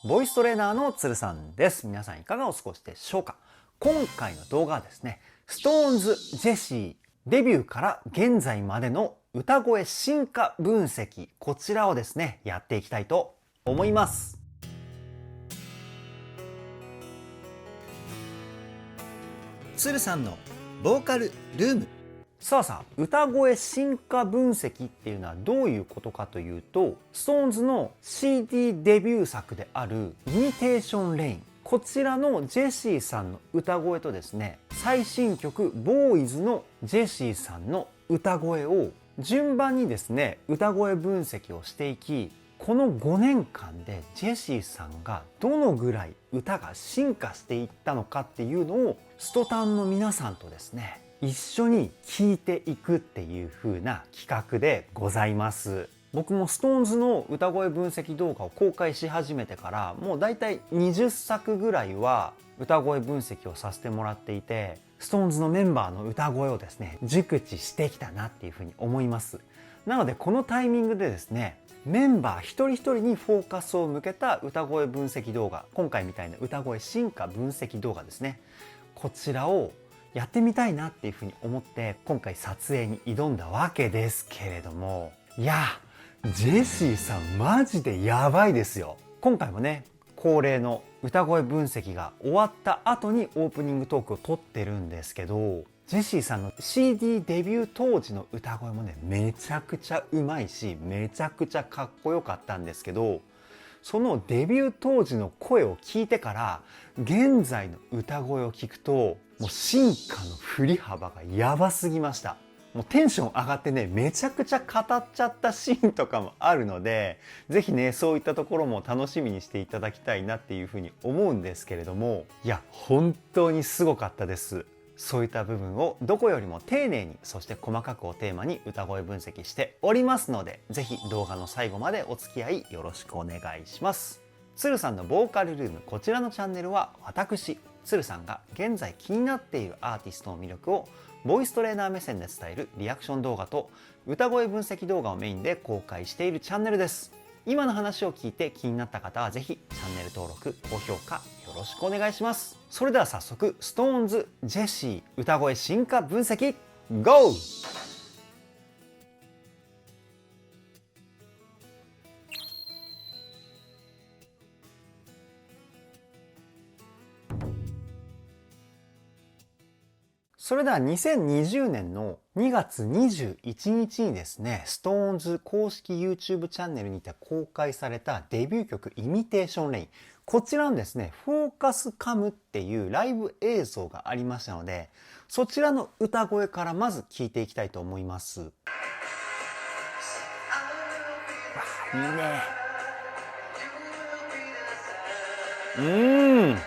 ボイストレーナーのつるさんです。皆さんいかがお過ごしでしょうか。今回の動画はですね、SixTONESジェシーデビューから現在までの歌声進化分析、こちらをですね、やっていきたいと思います。つるさんのボーカルルーム。さあ、歌声進化分析っていうのはどういうことかというと、SixTONESの CD デビュー作であるイミテーションレイン、こちらのジェシーさんの歌声とですね、最新曲ボーイズのジェシーさんの歌声を順番にですね、歌声分析をしていき、この5年間でジェシーさんがどのぐらい歌が進化していったのかっていうのをストタンの皆さんとですね、一緒に聴いていくっていう風な企画でございます。僕も SixTONES の歌声分析動画を公開し始めてからもうだいたい20作ぐらいは歌声分析をさせてもらっていて、 SixTONES のメンバーの歌声をですね熟知してきたなっていう風に思います。なのでこのタイミングでですね、メンバー一人一人にフォーカスを向けた歌声分析動画、今回みたいな歌声進化分析動画ですね、こちらをやってみたいなっていうふうに思って今回撮影に挑んだわけですけれども、いやジェシーさんマジでやばいですよ。今回もね、恒例の歌声分析が終わった後にオープニングトークを撮ってるんですけど、ジェシーさんの CD デビュー当時の歌声もね、めちゃくちゃうまいしめちゃくちゃかっこよかったんですけど、そのデビュー当時の声を聞いてから現在の歌声を聞くと、もう進化の振り幅がやばすぎました。もうテンション上がってね、めちゃくちゃ語っちゃったシーンとかもあるので、ぜひねそういったところも楽しみにしていただきたいなっていうふうに思うんですけれども、いや本当にすごかったです。そういった部分をどこよりも丁寧に、そして細かくをテーマに歌声分析しておりますので、ぜひ動画の最後までお付き合いよろしくお願いします。つるさんのボーカルルーム、こちらのチャンネルは私つるさんが現在気になっているアーティストの魅力をボイストレーナー目線で伝えるリアクション動画と歌声分析動画をメインで公開しているチャンネルです。今の話を聞いて気になった方はぜひチャンネル登録、高評価よろしくお願いします。それでは早速 SixTONES ジェシー歌声進化分析 GO!それでは2020年の2月21日にですね、SixTONES 公式 YouTube チャンネルにて公開されたデビュー曲イミテーションレイン、こちらのですね、フォーカスカムっていうライブ映像がありましたので、そちらの歌声からまず聞いていきたいと思います。いいね。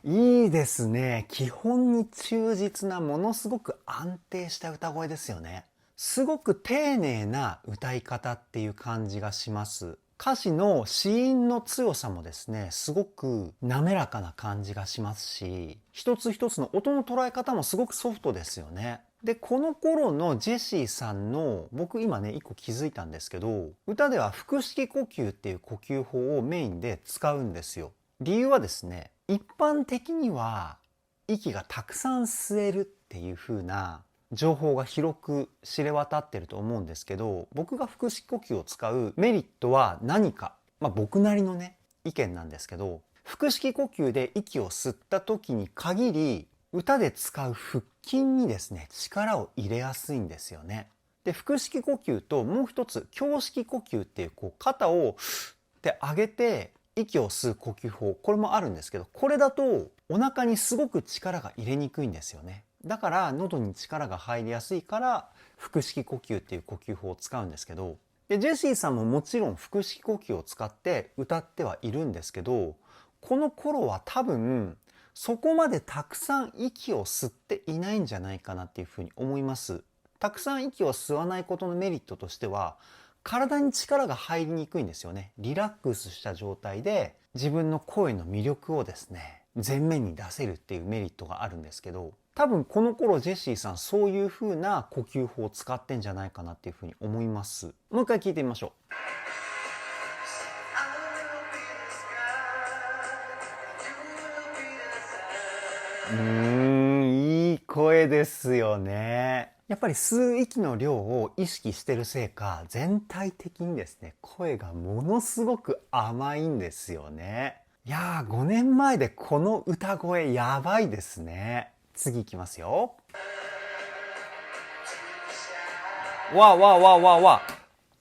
いいですね。基本に忠実なものすごく安定した歌声ですよね。すごく丁寧な歌い方っていう感じがします。歌詞の子音の強さもですね、すごく滑らかな感じがしますし、一つ一つの音の捉え方もすごくソフトですよね。で、この頃のジェシーさんの、僕今ね、一個気づいたんですけど、歌では腹式呼吸っていう呼吸法をメインで使うんですよ。理由はですね、一般的には息がたくさん吸えるっていう風な情報が広く知れ渡ってると思うんですけど、僕が腹式呼吸を使うメリットは何か、僕なりのね意見なんですけど、腹式呼吸で息を吸った時に限り歌で使う腹筋にですね力を入れやすいんですよね。で、腹式呼吸ともう一つ胸式呼吸っていう肩をって上げて息を吸う呼吸法、これもあるんですけど、これだとお腹にすごく力が入れにくいんですよね。だから喉に力が入りやすいから腹式呼吸っていう呼吸法を使うんですけど、でジェシーさんももちろん腹式呼吸を使って歌ってはいるんですけど、この頃は多分そこまでたくさん息を吸っていないんじゃないかなっていうふうに思います。たくさん息を吸わないことのメリットとしては、体に力が入りにくいんですよね。リラックスした状態で自分の声の魅力をですね前面に出せるっていうメリットがあるんですけど、多分この頃ジェシーさんそういう風な呼吸法を使ってんじゃないかなっていう風に思います。もう一回聞いてみましょう。いい声ですよね。やっぱり吸う息の量を意識してるせいか、全体的にですね、声がものすごく甘いんですよね。いやー、5年前でこの歌声やばいですね。次いきますよ。わわわわわ。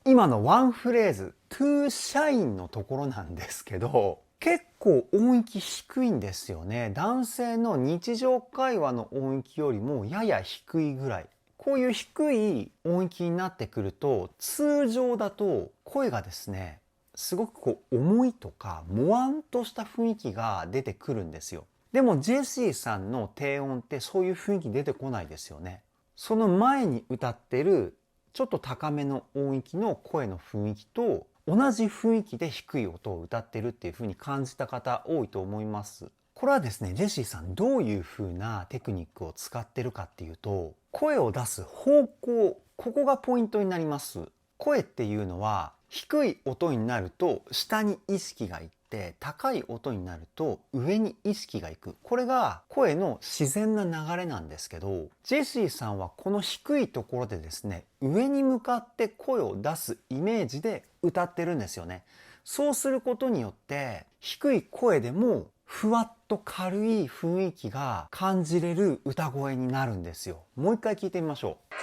今のワンフレーズ、トゥーシャインのところなんですけど、結構音域低いんですよね。男性の日常会話の音域よりもやや低いぐらい。こういう低い音域になってくると、通常だと声がですね、すごく重いとか、もわんとした雰囲気が出てくるんですよ。でもジェシーさんの低音ってそういう雰囲気出てこないですよね。その前に歌ってるちょっと高めの音域の声の雰囲気と同じ雰囲気で低い音を歌ってるっていう風に感じた方多いと思います。これはですね、ジェシーさんどういう風なテクニックを使ってるかっていうと、声を出す方向、ここがポイントになります。声っていうのは低い音になると下に意識がいって高い音になると上に意識がいく。これが声の自然な流れなんですけど、ジェシーさんはこの低いところでですね、上に向かって声を出すイメージで歌ってるんですよね。そうすることによって低い声でもふわっと軽い雰囲気が感じれる歌声になるんですよ。もう一回聞いてみましょう。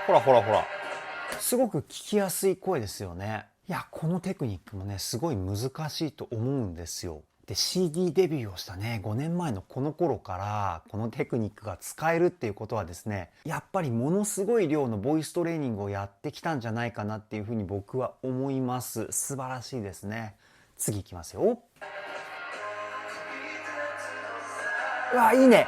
ほらほらほら。すごく聞きやすい声ですよね。いや、このテクニックもね、すごい難しいと思うんですよ。で、CD デビューをしたね、5年前のこの頃から、このテクニックが使えるっていうことはですね、やっぱりものすごい量のボイストレーニングをやってきたんじゃないかなっていうふうに僕は思います。素晴らしいですね。次いきますよ。うわ、いいね。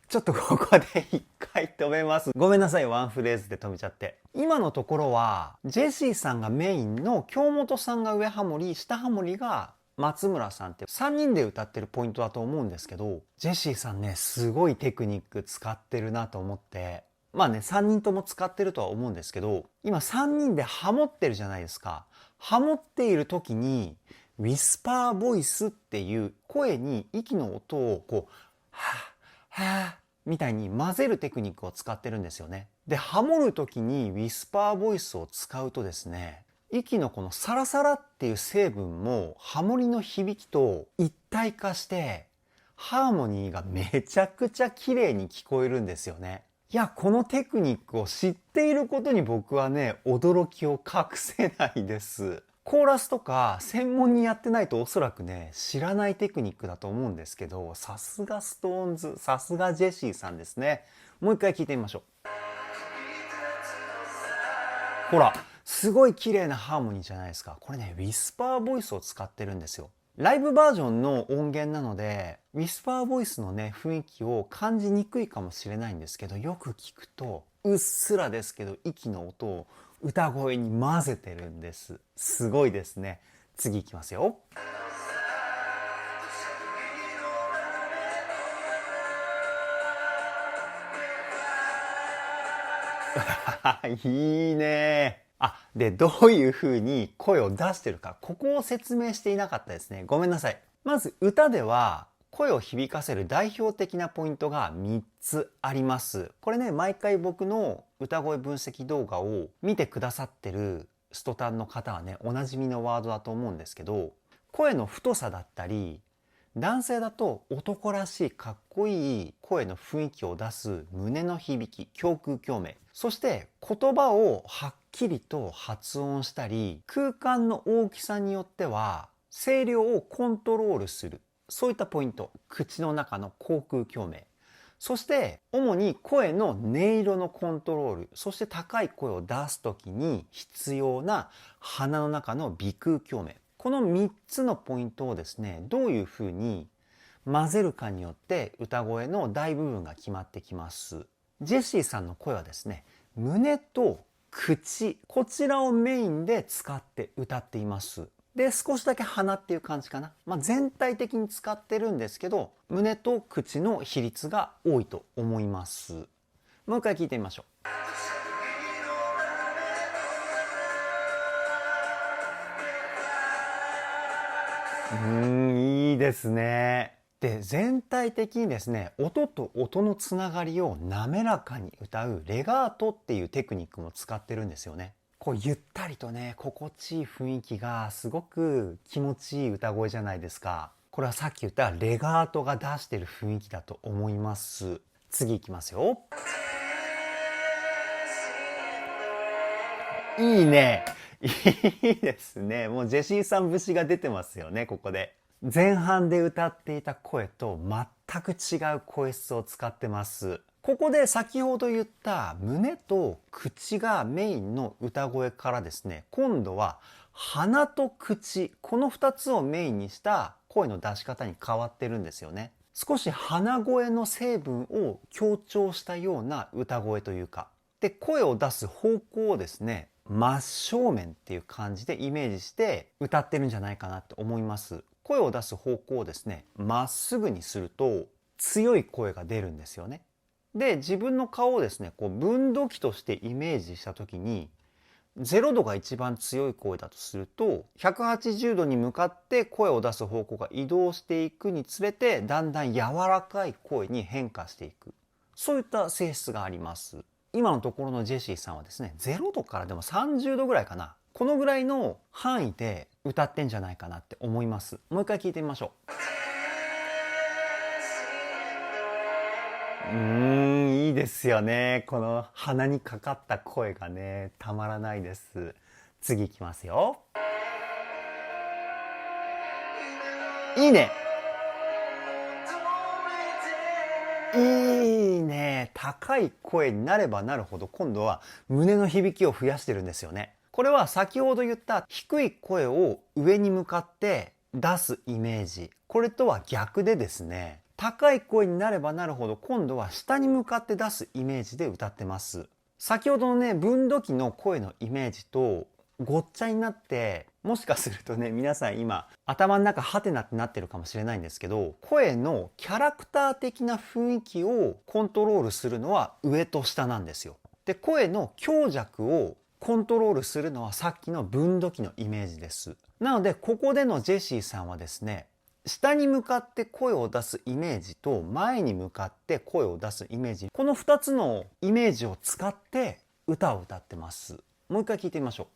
ちょっとここで一回止めます。ごめんなさい、ワンフレーズで止めちゃって。今のところは、ジェシーさんがメインの京本さんが上ハモリ、下ハモリが松村さんって3人で歌ってるポイントだと思うんですけど、ジェシーさんね、すごいテクニック使ってるなと思って、まあね、3人とも使ってるとは思うんですけど、今3人でハモってるじゃないですか。ハモっている時に、ウィスパーボイスっていう声に息の音をはぁ、はぁ、みたいに混ぜるテクニックを使ってるんですよね。で、ハモる時にウィスパーボイスを使うとですね、息のこのサラサラっていう成分もハモリの響きと一体化して、ハーモニーがめちゃくちゃ綺麗に聞こえるんですよね。いや、このテクニックを知っていることに僕はね、驚きを隠せないです。コーラスとか専門にやってないとおそらくね、知らないテクニックだと思うんですけど、さすがストーンズ、さすがジェシーさんですね。もう一回聞いてみましょう。ほら、すごい綺麗なハーモニーじゃないですか。これね、ウィスパーボイスを使ってるんですよ。ライブバージョンの音源なので、ウィスパーボイスのね、雰囲気を感じにくいかもしれないんですけど、よく聞くと、うっすらですけど、息の音を歌声に混ぜてるんです。すごいですね。次いきますよ。いいね。あ、で、どういう風に声を出してるか、ここを説明していなかったですね。ごめんなさい。まず歌では、声を響かせる代表的なポイントが3つあります。これね、毎回僕の歌声分析動画を見てくださってるストタンの方はね、おなじみのワードだと思うんですけど、声の太さだったり、男性だと男らしいかっこいい声の雰囲気を出す胸の響き、胸腔共鳴。そして言葉をはっきりと発音したり、空間の大きさによっては声量をコントロールする。そういったポイント。口の中の口腔共鳴。そして主に声の音色のコントロール。そして高い声を出すときに必要な鼻の中の鼻腔共鳴。この3つのポイントをですね、どういうふうに混ぜるかによって歌声の大部分が決まってきます。ジェシーさんの声はですね、胸と口、こちらをメインで使って歌っています。で、少しだけ鼻っていう感じかな。全体的に使ってるんですけど、胸と口の比率が多いと思います。もう一回聞いてみましょう。いいですね。で、全体的にですね、音と音のつながりを滑らかに歌うレガートっていうテクニックも使ってるんですよね。こうゆったりとね、心地いい雰囲気がすごく気持ちいい歌声じゃないですか。これはさっき言ったレガートが出してる雰囲気だと思います。次いきますよ。いいね。いいですね。もうジェシーさん節が出てますよね、ここで。前半で歌っていた声と全く違う声質を使ってます。ここで先ほど言った胸と口がメインの歌声からですね、今度は鼻と口、この2つをメインにした声の出し方に変わってるんですよね。少し鼻声の成分を強調したような歌声というか、で、声を出す方向をですね、真正面っていう感じでイメージして歌ってるんじゃないかなと思います。声を出す方向をですね、まっすぐにすると強い声が出るんですよね。で、自分の顔をですね、こう分度器としてイメージした時に、0度が一番強い声だとすると、180度に向かって声を出す方向が移動していくにつれて、だんだん柔らかい声に変化していく。そういった性質があります。今のところのジェシーさんはですね、0度からでも30度ぐらいかな。このぐらいの範囲で歌ってんじゃないかなって思います。もう一回聞いてみましょう。いいですよね。この鼻にかかった声がね、たまらないです。次いきますよ。いいね。いいね。高い声になればなるほど今度は胸の響きを増やしてるんですよね。これは先ほど言った低い声を上に向かって出すイメージ。これとは逆でですね、高い声になればなるほど今度は下に向かって出すイメージで歌ってます。先ほどのね、分度器の声のイメージとごっちゃになって、もしかするとね、皆さん今頭の中ハテナってなってるかもしれないんですけど、声のキャラクター的な雰囲気をコントロールするのは上と下なんですよ。で、声の強弱をコントロールするのはさっきの分度器のイメージです。なので、ここでのジェシーさんはですね、下に向かって声を出すイメージと前に向かって声を出すイメージ、この2つのイメージを使って歌を歌ってます。もう一回聞いてみましょう。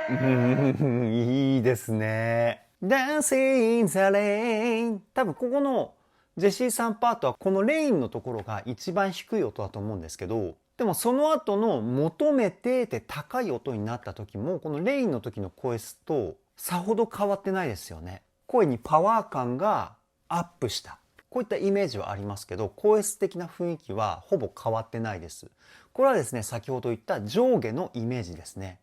いいですね。Dancing in the rain。多分ここのジェシーさんパートはこのレインのところが一番低い音だと思うんですけど、でもその後の求めてって高い音になった時もこのレインの時の声質とさほど変わってないですよね。声にパワー感がアップした。こういったイメージはありますけど、声質的な雰囲気はほぼ変わってないです。これはですね、先ほど言った上下のイメージですね。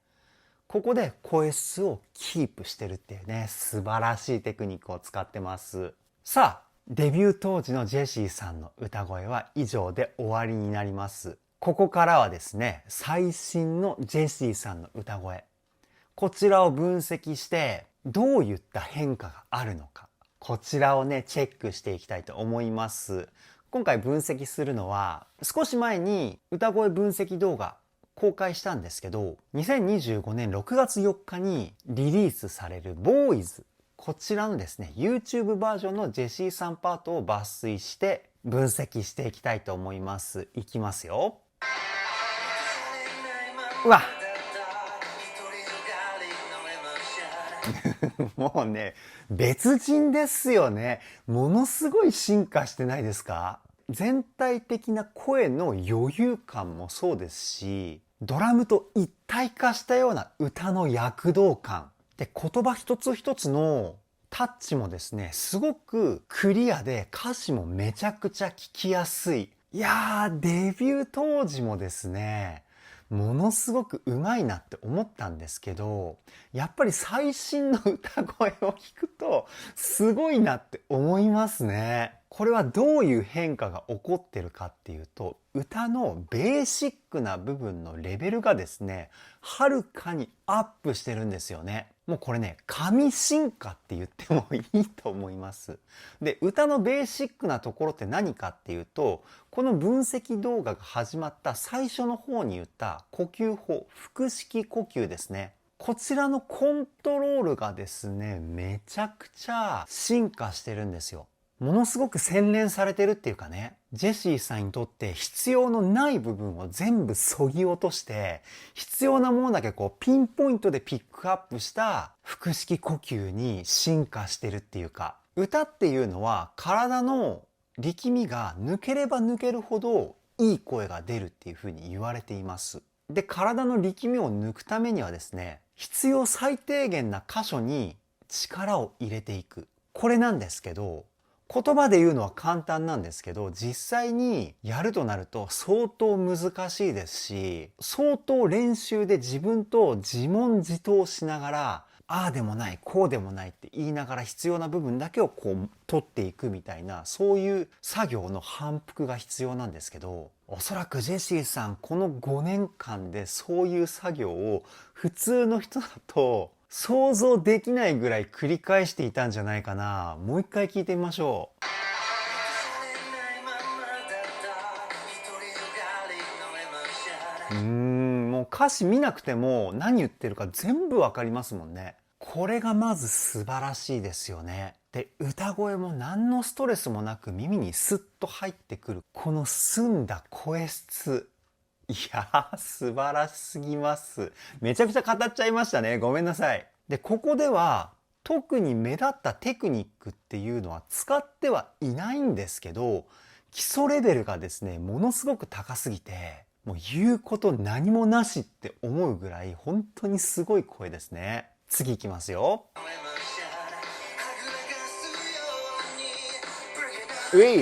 ここで声質をキープしてるっていうね、素晴らしいテクニックを使ってます。さあ、デビュー当時のジェシーさんの歌声は以上で終わりになります。ここからはですね、最新のジェシーさんの歌声。こちらを分析して、どういった変化があるのか。こちらをね、チェックしていきたいと思います。今回分析するのは、少し前に歌声分析動画公開したんですけど、2025年6月4日にリリースされるボーイズ。こちらのですね、YouTube バージョンのジェシーさんパートを抜粋して分析していきたいと思います。いきますよ。うわもうね、別人ですよね。ものすごい進化してないですか？全体的な声の余裕感もそうですし、ドラムと一体化したような歌の躍動感。で、言葉一つ一つのタッチもですね、すごくクリアで歌詞もめちゃくちゃ聞きやすい。いやー、デビュー当時もですね、ものすごく上手いなって思ったんですけど、やっぱり最新の歌声を聞くとすごいなって思いますね。これはどういう変化が起こってるかっていうと、歌のベーシックな部分のレベルがですね、はるかにアップしてるんですよね。もうこれね、神進化って言ってもいいと思います。で、歌のベーシックなところって何かっていうと、この分析動画が始まった最初の方に言った呼吸法、腹式呼吸ですね。こちらのコントロールがですね、めちゃくちゃ進化してるんですよ。ものすごく洗練されてるっていうかね、ジェシーさんにとって必要のない部分を全部削ぎ落として、必要なものだけこうピンポイントでピックアップした腹式呼吸に進化してるっていうか、歌っていうのは体の力みが抜ければ抜けるほどいい声が出るっていうふうに言われています。で、体の力みを抜くためにはですね、必要最低限な箇所に力を入れていく。これなんですけど、言葉で言うのは簡単なんですけど、実際にやるとなると相当難しいですし、相当練習で自分と自問自答しながら、ああでもない、こうでもないって言いながら必要な部分だけをこう取っていくみたいな、そういう作業の反復が必要なんですけど、おそらくジェシーさんこの5年間でそういう作業を普通の人だと想像できないぐらい繰り返していたんじゃないかな。もう一回聞いてみましょう。もう歌詞見なくても何言ってるか全部わかりますもんね。これがまず素晴らしいですよね。で、歌声も何のストレスもなく耳にスッと入ってくるこの澄んだ声質。いやー、素晴らしすぎます。めちゃくちゃ語っちゃいましたね。ごめんなさい。で、ここでは特に目立ったテクニックっていうのは使ってはいないんですけど、基礎レベルがですね、ものすごく高すぎて、もう言うこと何もなしって思うぐらい本当にすごい声ですね。次いきますよ。うい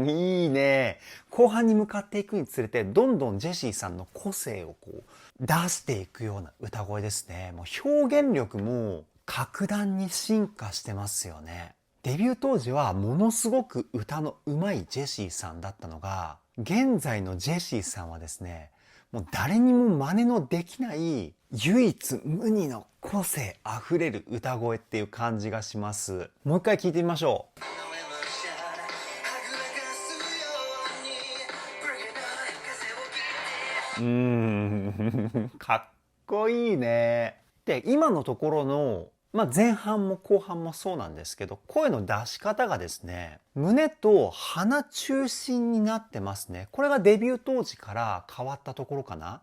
いいね。後半に向かっていくにつれてどんどんジェシーさんの個性をこう出していくような歌声ですね。もう表現力も格段に進化してますよね。デビュー当時はものすごく歌の上手いジェシーさんだったのが、現在のジェシーさんはですね、もう誰にも真似のできない唯一無二の個性あふれる歌声っていう感じがします。もう一回聞いてみましょう。かっこいいね。で、今のところの、前半も後半もそうなんですけど、声の出し方がですね、胸と鼻中心になってますね。これがデビュー当時から変わったところかな。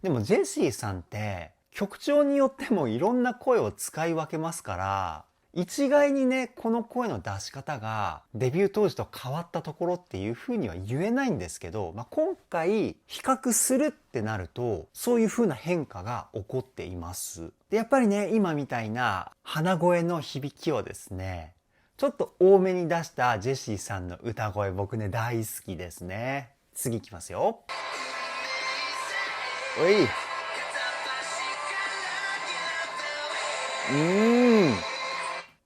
でもジェシーさんって曲調によってもいろんな声を使い分けますから、一概にね、この声の出し方がデビュー当時と変わったところっていうふうには言えないんですけど、今回比較するってなると、そういうふうな変化が起こっています。で、やっぱりね、今みたいな鼻声の響きをですね、ちょっと多めに出したジェシーさんの歌声、僕ね、大好きですね。次いきますよ。おい。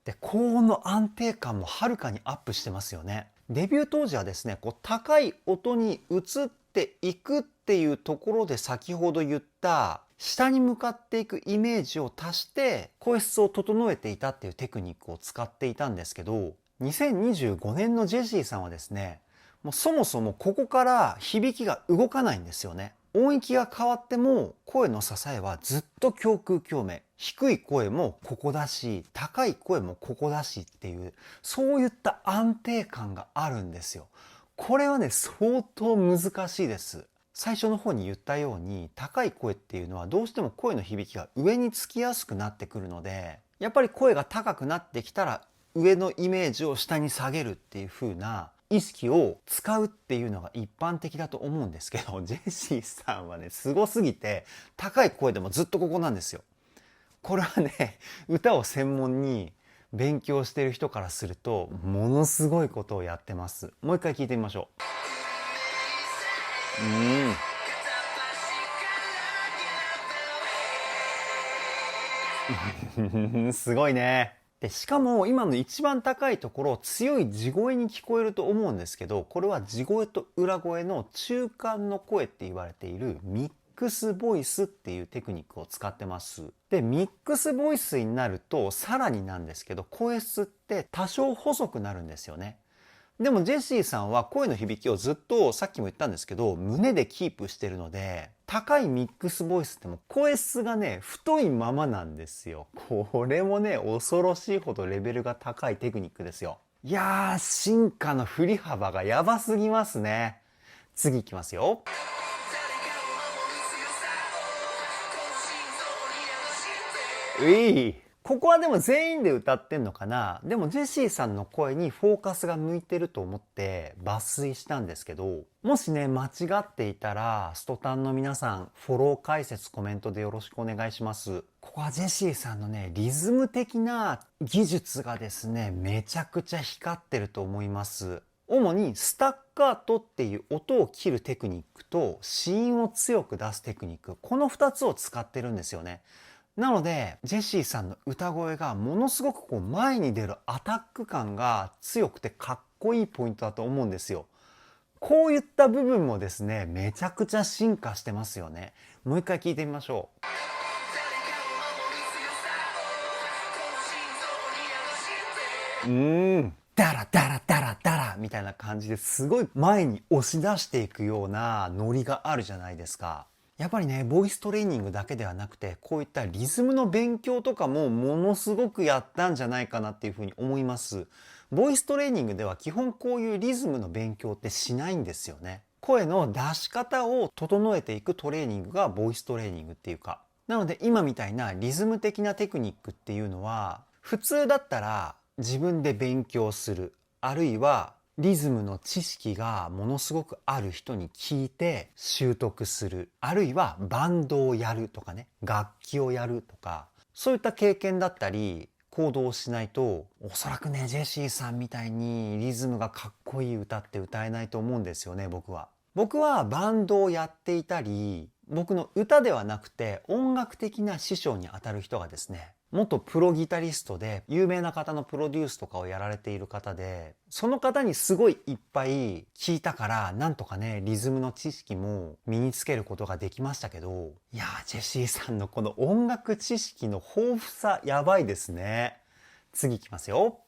で、高音の安定感もはるかにアップしてますよね。デビュー当時はですね、こう高い音に移っていくっていうところで先ほど言った下に向かっていくイメージを足して声質を整えていたっていうテクニックを使っていたんですけど、2025年のジェシーさんはですね、もうそもそもここから響きが動かないんですよね。音域が変わっても声の支えはずっと胸腔共鳴。低い声もここだし、高い声もここだしっていう、そういった安定感があるんですよ。これはね、相当難しいです。最初の方に言ったように、高い声っていうのはどうしても声の響きが上につきやすくなってくるので、やっぱり声が高くなってきたら上のイメージを下に下げるっていう風な意識を使うっていうのが一般的だと思うんですけど、ジェシーさんはね、すごすぎて、高い声でもずっとここなんですよ。これはね、歌を専門に勉強している人からすると、ものすごいことをやってます。もう一回聞いてみましょう。すごいね。で、しかも今の一番高いところ、強い地声に聞こえると思うんですけど、これは地声と裏声の中間の声って言われているミックスボイスっていうテクニックを使ってます。で、ミックスボイスになるとさらになんですけど、声質って多少細くなるんですよね。でもジェシーさんは声の響きをずっとさっきも言ったんですけど胸でキープしてるので、高いミックスボイスっても声質がね太いままなんですよ。これもね恐ろしいほどレベルが高いテクニックですよ。いやー、進化の振り幅がやばすぎますね。次いきますよ。うい、ここはでも全員で歌ってんのかな。でもジェシーさんの声にフォーカスが向いてると思って抜粋したんですけど、もしね間違っていたらストタンの皆さんフォロー解説コメントでよろしくお願いします。ここはジェシーさんのねリズム的な技術がですねめちゃくちゃ光ってると思います。主にスタッカートっていう音を切るテクニックと子音を強く出すテクニック、この2つを使ってるんですよね。なのでジェシーさんの歌声がものすごくこう前に出るアタック感が強くてかっこいいポイントだと思うんですよ。こういった部分もですねめちゃくちゃ進化してますよね。もう一回聞いてみましょう。ダラダラダラダラみたいな感じですごい前に押し出していくようなノリがあるじゃないですか。やっぱりねボイストレーニングだけではなくてこういったリズムの勉強とかもものすごくやったんじゃないかなっていうふうに思います。ボイストレーニングでは基本こういうリズムの勉強ってしないんですよね。声の出し方を整えていくトレーニングがボイストレーニングっていうか、なので今みたいなリズム的なテクニックっていうのは普通だったら自分で勉強する、あるいはリズムの知識がものすごくある人に聞いて習得する、あるいはバンドをやるとかね、楽器をやるとか、そういった経験だったり行動をしないと、おそらくねジェシーさんみたいにリズムがかっこいい歌って歌えないと思うんですよね。僕はバンドをやっていたり、僕の歌ではなくて音楽的な師匠にあたる人がですね、元プロギタリストで有名な方のプロデュースとかをやられている方で、その方にすごいいっぱい聞いたからなんとかねリズムの知識も身につけることができましたけど、いやージェシーさんのこの音楽知識の豊富さやばいですね。次いきますよ。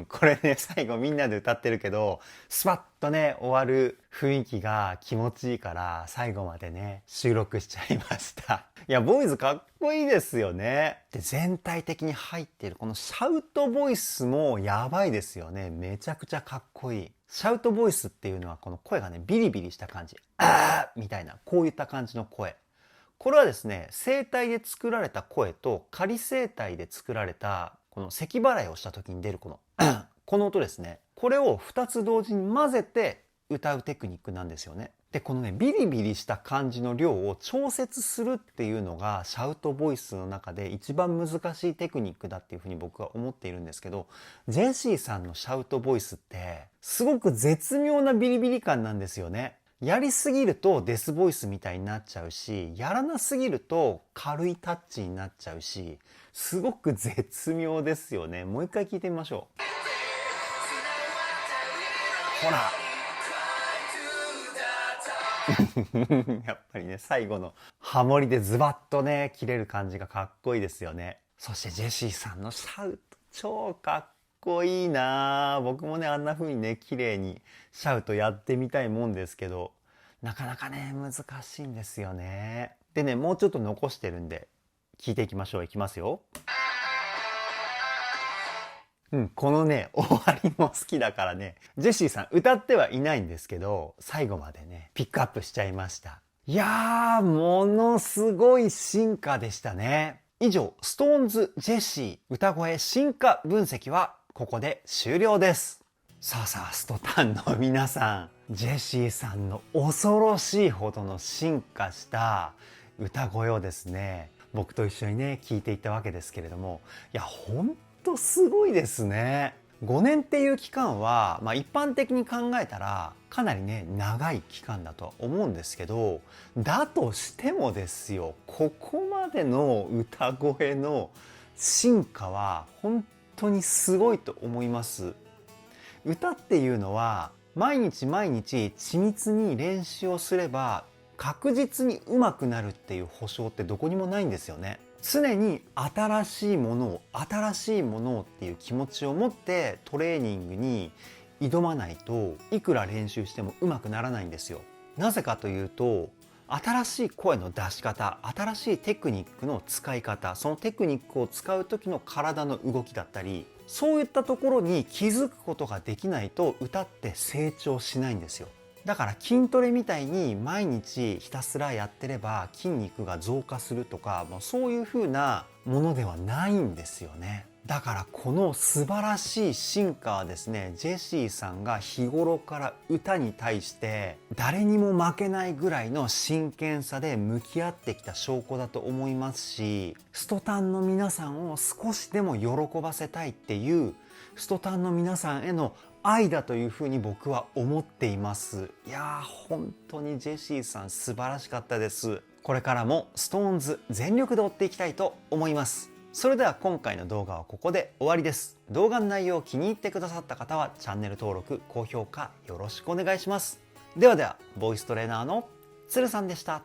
これね最後みんなで歌ってるけどスパッとね終わる雰囲気が気持ちいいから最後までね収録しちゃいました。いやボイスかっこいいですよね。で全体的に入っているこのシャウトボイスもやばいですよね。めちゃくちゃかっこいい。シャウトボイスっていうのはこの声がねビリビリした感じ、あーみたいなこういった感じの声。これはですね声帯で作られた声と仮声帯で作られたこの咳払いをした時に出るこのこの音ですね。これを2つ同時に混ぜて歌うテクニックなんですよね。でこのねビリビリした感じの量を調節するっていうのがシャウトボイスの中で一番難しいテクニックだっていうふうに僕は思っているんですけど、ジェシーさんのシャウトボイスってすごく絶妙なビリビリ感なんですよね。やりすぎるとデスボイスみたいになっちゃうし、やらなすぎると軽いタッチになっちゃうし、すごく絶妙ですよね。もう一回聞いてみましょう。ほらやっぱりね最後のハモリでズバッとね切れる感じがかっこいいですよね。そしてジェシーさんのシャウト超かっこいいな。僕もねあんな風にね綺麗にシャウトやってみたいもんですけど、なかなかね難しいんですよね。でねもうちょっと残してるんで聞いていきましょう。いきますよ。このね終わりも好きだからね、ジェシーさん歌ってはいないんですけど最後までねピックアップしちゃいました。いやーものすごい進化でしたね。以上 SixTONES ジェシー歌声進化分析はここで終了です。さあさあストタンの皆さん、ジェシーさんの恐ろしいほどの進化した歌声をですね僕と一緒にね聞いていったわけですけれども、いやほんとすごいですね。5年っていう期間は、一般的に考えたらかなりね長い期間だとは思うんですけど、だとしてもですよここまでの歌声の進化は本当にすごいと思います。歌っていうのは毎日毎日緻密に練習をすれば確実に上手くなるっていう保証ってどこにもないんですよね。常に新しいものをっていう気持ちを持ってトレーニングに挑まないといくら練習しても上手くならないんですよ。なぜかというと、新しい声の出し方、新しいテクニックの使い方、そのテクニックを使う時の体の動きだったり、そういったところに気づくことができないと歌って成長しないんですよ。だから筋トレみたいに毎日ひたすらやってれば筋肉が増加するとか、もうそういう風なものではないんですよね。だからこの素晴らしい進化はですね、ジェシーさんが日頃から歌に対して誰にも負けないぐらいの真剣さで向き合ってきた証拠だと思いますし、ストタンの皆さんを少しでも喜ばせたいっていうストタンの皆さんへの愛だというふうに僕は思っています。いやー、本当にジェシーさん素晴らしかったです。これからも SixTONES 全力で追っていきたいと思います。それでは今回の動画はここで終わりです。動画の内容を気に入ってくださった方はチャンネル登録、高評価よろしくお願いします。ではでは、ボイストレーナーのつるさんでした。